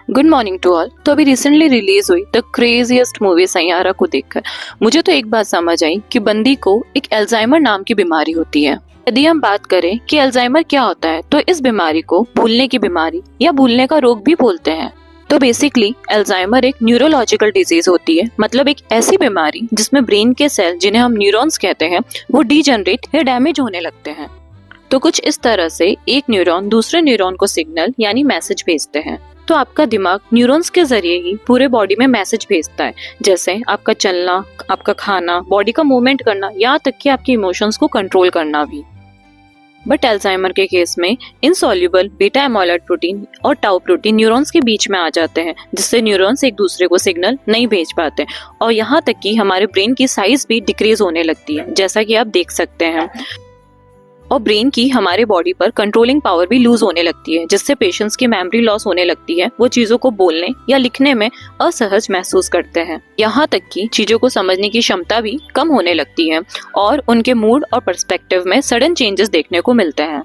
Good morning to all. तो अभी recently release हुई द क्रेजीएस्ट मूवी सैयारा को देखकर मुझे तो एक बात समझ आई कि बंदी को एक अल्जाइमर नाम की बीमारी होती है। यदि हम बात करें कि अल्जाइमर क्या होता है तो इस बीमारी को भूलने की बीमारी या भूलने का रोग भी बोलते हैं। तो बेसिकली अल्जाइमर एक न्यूरोलॉजिकल डिजीज होती है, मतलब एक ऐसी बीमारी जिसमें ब्रेन के सेल जिन्हें हम न्यूरॉन्स कहते हैं वो डीजनरेट या डैमेज होने लगते हैं। तो कुछ इस तरह से एक न्यूरॉन दूसरे न्यूरॉन को सिग्नल यानी मैसेज भेजते हैं। तो आपका दिमाग न्यूरॉन्स के जरिए ही पूरे बॉडी में मैसेज भेजता है, जैसे आपका चलना, आपका खाना, बॉडी का मूवमेंट करना, यहाँ तक कि आपके इमोशंस को कंट्रोल करना भी। बट अल्जाइमर के केस में इनसॉल्युबल बीटा एमाइलॉइड प्रोटीन और टाउ प्रोटीन न्यूरॉन्स के बीच में आ जाते हैं, जिससे न्यूरॉन्स एक दूसरे को सिग्नल नहीं भेज पाते और यहाँ तक कि हमारे ब्रेन की साइज भी डिक्रीज होने लगती है, जैसा कि आप देख सकते हैं। और ब्रेन की हमारे बॉडी पर कंट्रोलिंग पावर भी लूज होने लगती है, जिससे पेशेंट्स की मेमोरी लॉस होने लगती है। वो चीजों को बोलने या लिखने में असहज महसूस करते हैं, यहाँ तक कि चीजों को समझने की क्षमता भी कम होने लगती है और उनके मूड और पर्सपेक्टिव में सडन चेंजेस देखने को मिलते हैं।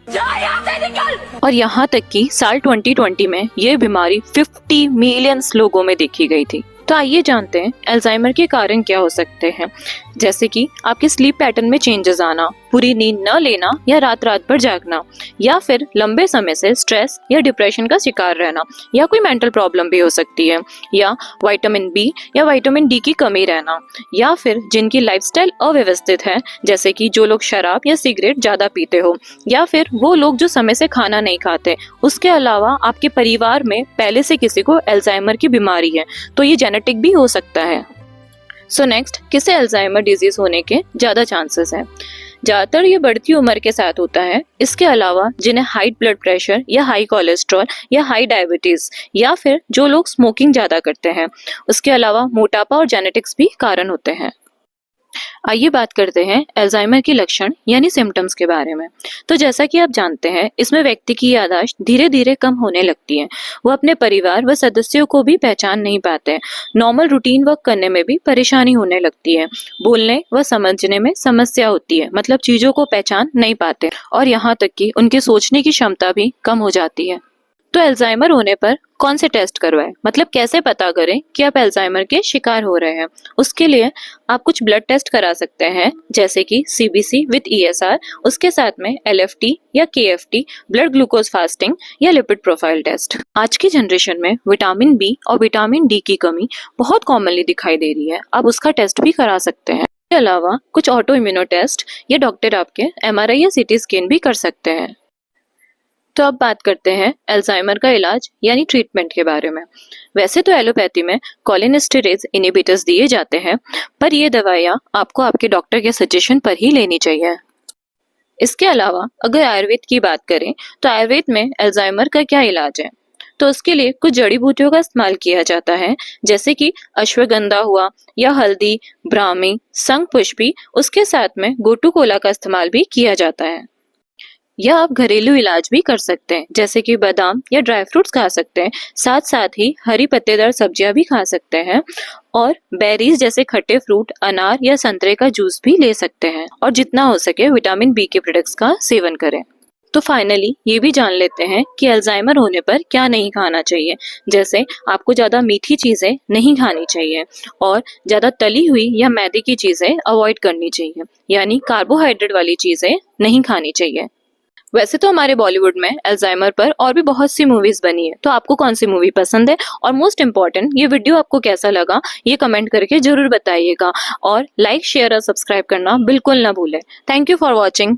और यहाँ तक कि साल 2020 में ये बीमारी 50 मिलियन लोगों में देखी गई थी। तो आइए जानते हैं अल्जाइमर के कारण क्या हो सकते हैं, जैसे कि आपके स्लीप पैटर्न में चेंजेस आना, पूरी नींद न लेना या रात रात भर जागना, या फिर लंबे समय से स्ट्रेस या डिप्रेशन का शिकार रहना, या कोई मेंटल प्रॉब्लम भी हो सकती है, या विटामिन बी या विटामिन डी की कमी रहना, या फिर जिनकी लाइफस्टाइल अव्यवस्थित है, जैसे कि जो लोग शराब या सिगरेट ज्यादा पीते हो, या फिर वो लोग जो समय से खाना नहीं खाते। उसके अलावा आपके परिवार में पहले से किसी को अल्जाइमर की बीमारी है तो ये जेनेटिक भी हो सकता है। सो नेक्स्ट, किसे अल्जाइमर डिजीज होने के ज्यादा चांसेस हैं? ज्यादातर ये बढ़ती उम्र के साथ होता है। इसके अलावा जिन्हें हाई ब्लड प्रेशर या हाई कोलेस्ट्रॉल या हाई डायबिटीज, या फिर जो लोग स्मोकिंग ज्यादा करते हैं, उसके अलावा मोटापा और जेनेटिक्स भी कारण होते हैं। आइए बात करते हैं अल्जाइमर के लक्षण यानी सिम्टम्स के बारे में। तो जैसा कि आप जानते हैं, इसमें व्यक्ति की याददाश्त धीरे धीरे कम होने लगती है। वो अपने परिवार व सदस्यों को भी पहचान नहीं पाते। नॉर्मल रूटीन वर्क करने में भी परेशानी होने लगती है। बोलने व समझने में समस्या होती है, मतलब चीजों को पहचान नहीं पाते, और यहाँ तक कि उनके सोचने की क्षमता भी कम हो जाती है। तो अल्जाइमर होने पर कौन से टेस्ट करवाएं, मतलब कैसे पता करें कि आप अल्जाइमर के शिकार हो रहे हैं? उसके लिए आप कुछ ब्लड टेस्ट करा सकते हैं, जैसे कि सीबीसी विद ईएसआर, उसके साथ में एलएफटी या केएफटी, ब्लड ग्लूकोज फास्टिंग या लिपिड प्रोफाइल टेस्ट। आज की जनरेशन में विटामिन बी और विटामिन डी की कमी बहुत कॉमनली दिखाई दे रही है, आप उसका टेस्ट भी करा सकते हैं। इसके अलावा कुछ ऑटो इम्यूनो टेस्ट या डॉक्टर आपके एमआरआई या सीटी स्कैन भी कर सकते हैं। तो अब बात करते हैं अल्जाइमर का इलाज यानी ट्रीटमेंट के बारे में। वैसे तो एलोपैथी में कोलिनेस्टेरेज इनहिबिटर्स दिए जाते हैं, पर ये दवाइयाँ आपको आपके डॉक्टर के सजेशन पर ही लेनी चाहिए। इसके अलावा अगर आयुर्वेद की बात करें तो आयुर्वेद में अल्जाइमर का क्या इलाज है? तो उसके लिए कुछ जड़ी बूटियों का इस्तेमाल किया जाता है, जैसे कि अश्वगंधा हुआ या हल्दी, ब्राह्मी, शंखपुष्पी, उसके साथ में गोटुकोला का इस्तेमाल भी किया जाता है। या आप घरेलू इलाज भी कर सकते हैं, जैसे कि बादाम या ड्राई फ्रूट्स खा सकते हैं, साथ साथ ही हरी पत्तेदार सब्जियां भी खा सकते हैं, और बेरीज जैसे खट्टे फ्रूट, अनार या संतरे का जूस भी ले सकते हैं, और जितना हो सके विटामिन बी के प्रोडक्ट्स का सेवन करें। तो फाइनली ये भी जान लेते हैं कि अल्जाइमर होने पर क्या नहीं खाना चाहिए। जैसे आपको ज्यादा मीठी चीजें नहीं खानी चाहिए और ज्यादा तली हुई या मैदे की चीजें अवॉइड करनी चाहिए, यानी कार्बोहाइड्रेट वाली चीजें नहीं खानी चाहिए। वैसे तो हमारे बॉलीवुड में अल्जाइमर पर और भी बहुत सी मूवीज बनी है, तो आपको कौन सी मूवी पसंद है, और मोस्ट इम्पोर्टेंट ये वीडियो आपको कैसा लगा ये कमेंट करके जरूर बताइएगा, और लाइक, शेयर और सब्सक्राइब करना बिल्कुल ना भूलें। Thank you for watching.